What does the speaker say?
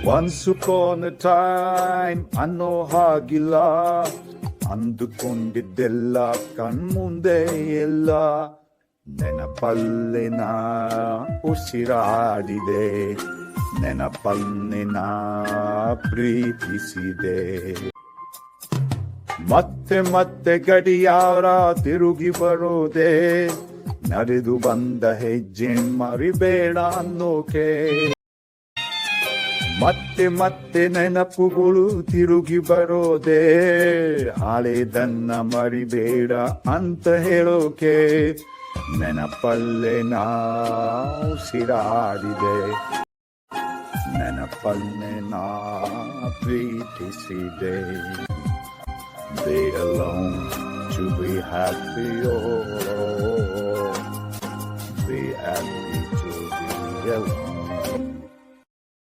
Once upon a time ಅನ್ನೋ ಹಾಗಿಲ್ಲ, ಅಂದುಕೊಂಡಿದ್ದೆಲ್ಲ ಕಣ್ಮುಂದೆ ಎಲ್ಲ, ನೆನಪಲ್ಲೇ ನಾ ಉಸಿರಾಡಿದೆ, ನೆನಪಲ್ಲೇ ನಾ ಪ್ರೀತಿಸಿದೆ. ಮತ್ತೆ ಮತ್ತೆ ಗಡಿಯಾರ ತಿರುಗಿ ಬರೋದೆ, ನಡೆದು ಬಂದ ಹೆಜ್ಜೆ ಮರಿಬೇಡ ಅನ್ನೋಕೆ. ಮತ್ತೆ ಮತ್ತೆ ನೆನಪುಗಳು ತಿರುಗಿ ಬರೋದೆ, ಹಳೆದನ್ನ ಮರಿಬೇಡ ಅಂತ ಹೇಳೋಕೆ. ನೆನಪಲ್ಲೇ ನಾ ಉಸಿರಾಡಿದೆ, ನೆನಪಲ್ಲೇ ನಾ ಪ್ರೀತಿಸಿದೆ. Be alone to be happy, oh, be happy to be alone.